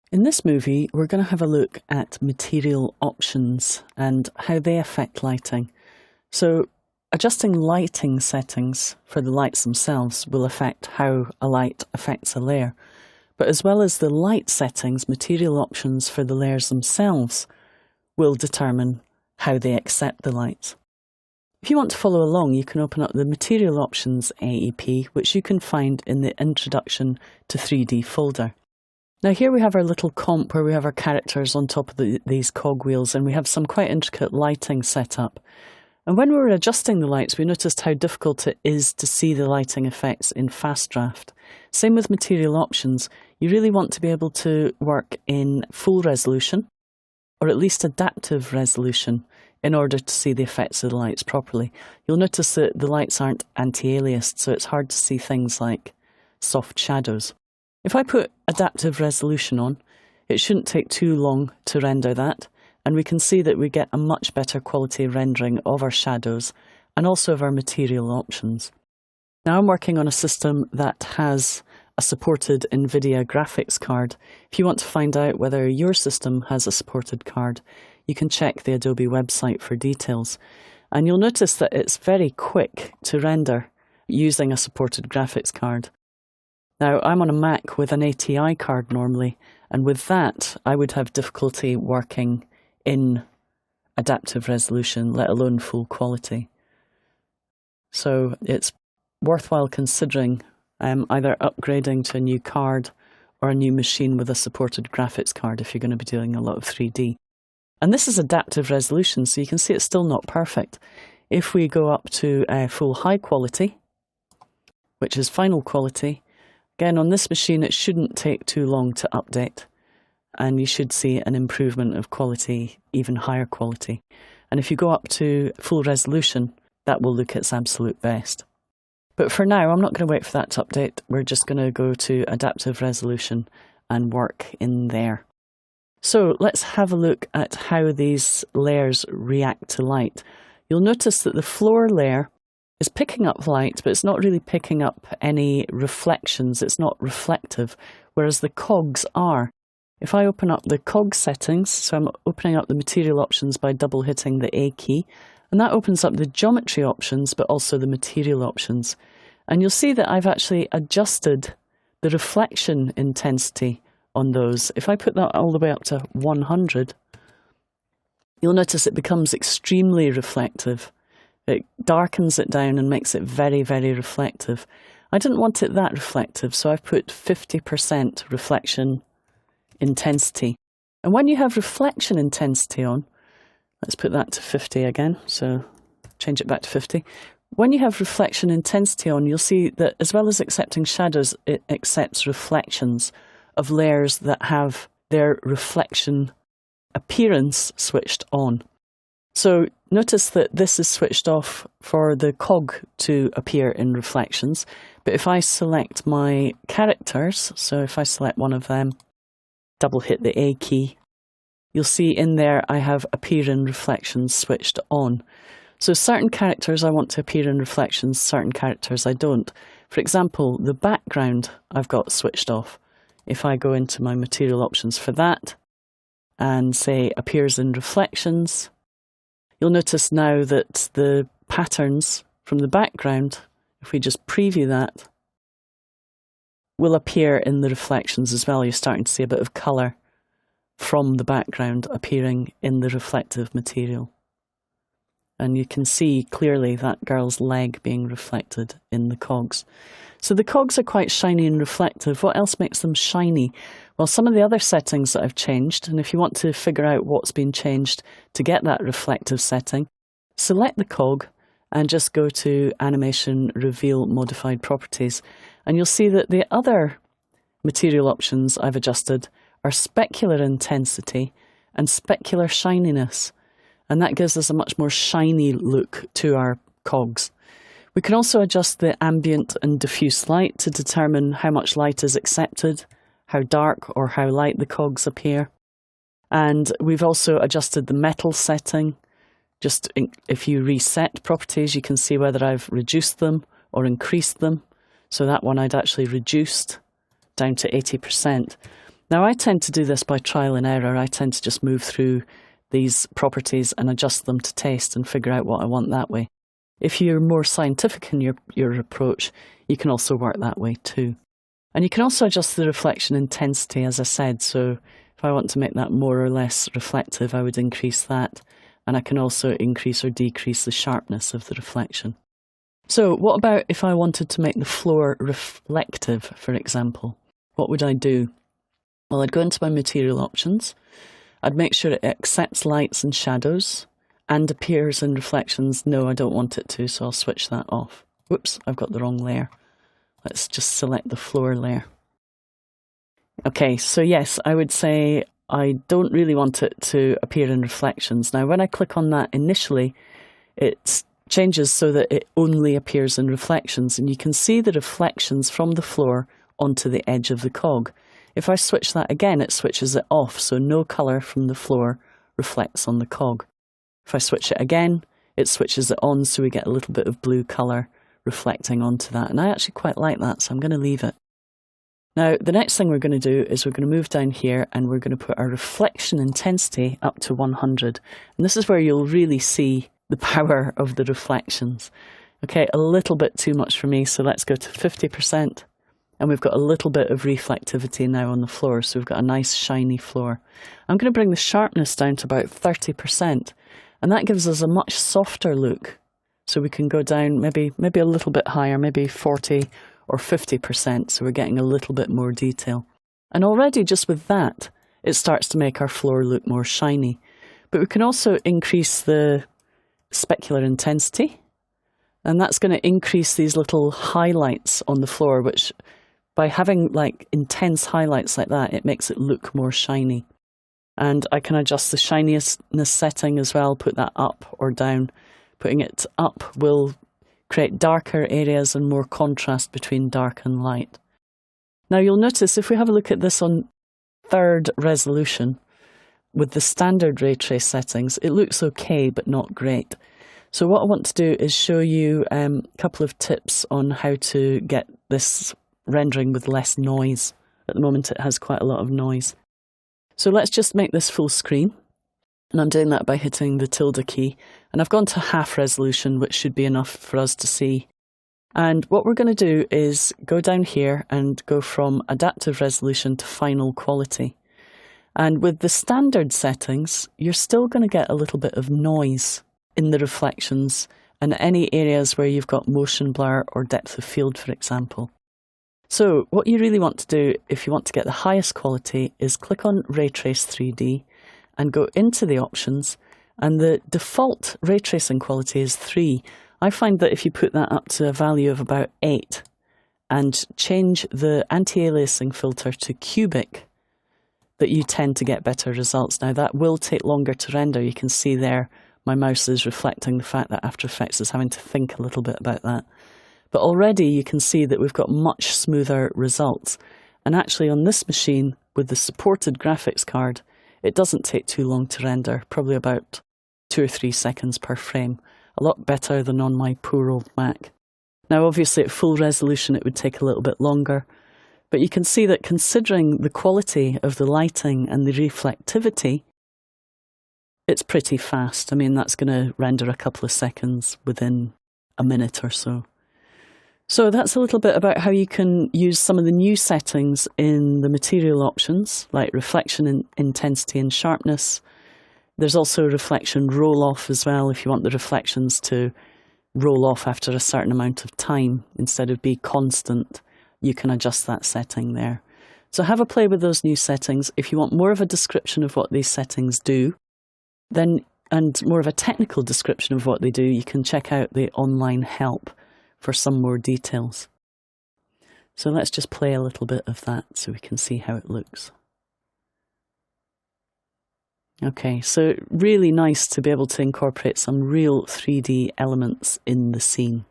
In this movie, we're going to have a look at material options and how they affect lighting. So, adjusting lighting settings for the lights themselves will affect how a light affects a layer. But as well as the light settings, material options for the layers themselves will determine how they accept the lights. If you want to follow along, you can open up the Material Options AEP, which you can find in the Introduction to 3D folder. Now here we have our little comp where we have our characters on top of these cogwheels, and we have some quite intricate lighting set up. And when we were adjusting the lights, we noticed how difficult it is to see the lighting effects in fast draft. Same with material options. You really want to be able to work in full resolution, or at least adaptive resolution, in order to see the effects of the lights properly. You'll notice that the lights aren't anti-aliased, so it's hard to see things like soft shadows. If I put adaptive resolution on, it shouldn't take too long to render that, and we can see that we get a much better quality rendering of our shadows and also of our material options. Now I'm working on a system that has a supported NVIDIA graphics card. If you want to find out whether your system has a supported card, you can check the Adobe website for details. And you'll notice that it's very quick to render using a supported graphics card. Now, I'm on a Mac with an ATI card normally, and with that, I would have difficulty working in adaptive resolution, let alone full quality. So it's worthwhile considering either upgrading to a new card or a new machine with a supported graphics card if you're going to be doing a lot of 3D. And this is adaptive resolution, so you can see it's still not perfect. If we go up to full high quality, which is final quality, again, on this machine, it shouldn't take too long to update, and you should see an improvement of quality, even higher quality. And if you go up to full resolution, that will look its absolute best. But for now, I'm not going to wait for that to update. We're just going to go to adaptive resolution and work in there. So let's have a look at how these layers react to light. You'll notice that the floor layer is picking up light, but it's not really picking up any reflections. It's not reflective, whereas the cogs are. If I open up the cog settings, so I'm opening up the material options by double hitting the A key, and that opens up the geometry options, but also the material options. And you'll see that I've actually adjusted the reflection intensity on those. If I put that all the way up to 100, you'll notice it becomes extremely reflective. It darkens it down and makes it very, very reflective. I didn't want it that reflective, so I've put 50% reflection intensity. And when you have reflection intensity on, let's put that to 50 again, so change it back to 50. When you have reflection intensity on, you'll see that as well as accepting shadows, it accepts reflections of layers that have their reflection appearance switched on. So notice that this is switched off for the cog to appear in reflections, but if I select my characters, so if I select one of them, double hit the A key, you'll see in there I have appear in reflections switched on. So certain characters I want to appear in reflections, certain characters I don't. For example, the background I've got switched off. If I go into my material options for that and say appears in reflections, you'll notice now that the patterns from the background, if we just preview that, will appear in the reflections as well. You're starting to see a bit of colour from the background appearing in the reflective material. And you can see clearly that girl's leg being reflected in the cogs. So the cogs are quite shiny and reflective. What else makes them shiny? Well, some of the other settings that I've changed, and if you want to figure out what's been changed to get that reflective setting, select the cog and just go to Animation Reveal Modified Properties. And you'll see that the other material options I've adjusted are specular intensity and specular shininess. And that gives us a much more shiny look to our cogs. We can also adjust the ambient and diffuse light to determine how much light is accepted, how dark or how light the cogs appear. And we've also adjusted the metal setting. Just if you reset properties, you can see whether I've reduced them or increased them. So that one I'd actually reduced down to 80%. Now I tend to do this by trial and error. I tend to just move through these properties and adjust them to taste and figure out what I want that way. If you're more scientific in your approach, you can also work that way too. And you can also adjust the reflection intensity, as I said. So if I want to make that more or less reflective, I would increase that. And I can also increase or decrease the sharpness of the reflection. So what about if I wanted to make the floor reflective, for example? What would I do? Well, I'd go into my material options. I'd make sure it accepts lights and shadows and appears in reflections. No, I don't want it to, so I'll switch that off. Whoops, I've got the wrong layer. Let's just select the floor layer. Okay, so yes, I would say I don't really want it to appear in reflections. Now, when I click on that initially, it changes so that it only appears in reflections, and you can see the reflections from the floor onto the edge of the cog. If I switch that again, it switches it off, so no colour from the floor reflects on the cog. If I switch it again, it switches it on, so we get a little bit of blue colour reflecting onto that. And I actually quite like that, so I'm going to leave it. Now, the next thing we're going to do is we're going to move down here and we're going to put our reflection intensity up to 100. And this is where you'll really see the power of the reflections. Okay, a little bit too much for me, so let's go to 50%. And we've got a little bit of reflectivity now on the floor, so we've got a nice shiny floor. I'm going to bring the sharpness down to about 30%, and that gives us a much softer look. So we can go down maybe a little bit higher, maybe 40 or 50%, so we're getting a little bit more detail. And already just with that, it starts to make our floor look more shiny. But we can also increase the specular intensity, and that's going to increase these little highlights on the floor, which by having like intense highlights like that, it makes it look more shiny. And I can adjust the shininess setting as well, put that up or down. Putting it up will create darker areas and more contrast between dark and light. Now you'll notice if we have a look at this on 3rd resolution with the standard ray trace settings, it looks okay but not great. So what I want to do is show you a couple of tips on how to get this rendering with less noise. At the moment it has quite a lot of noise. So let's just make this full screen. And I'm doing that by hitting the tilde key. And I've gone to half resolution, which should be enough for us to see. And what we're going to do is go down here and go from adaptive resolution to final quality. And with the standard settings, you're still going to get a little bit of noise in the reflections and any areas where you've got motion blur or depth of field, for example. So what you really want to do if you want to get the highest quality is click on Ray Trace 3D and go into the options, and the default ray tracing quality is 3. I find that if you put that up to a value of about 8 and change the anti-aliasing filter to cubic, that you tend to get better results. Now that will take longer to render. You can see there my mouse is reflecting the fact that After Effects is having to think a little bit about that. But already you can see that we've got much smoother results. And actually on this machine, with the supported graphics card, it doesn't take too long to render, probably about 2 or 3 seconds per frame. A lot better than on my poor old Mac. Now obviously at full resolution it would take a little bit longer, but you can see that considering the quality of the lighting and the reflectivity, it's pretty fast. I mean, that's going to render a couple of seconds within a minute or so. So that's a little bit about how you can use some of the new settings in the material options, like reflection intensity and sharpness. There's also reflection roll-off as well, if you want the reflections to roll off after a certain amount of time instead of be constant. You can adjust that setting there. So have a play with those new settings. If you want more of a description of what these settings do, then and more of a technical description of what they do, you can check out the online help for some more details. So let's just play a little bit of that so we can see how it looks. Okay, so really nice to be able to incorporate some real 3D elements in the scene.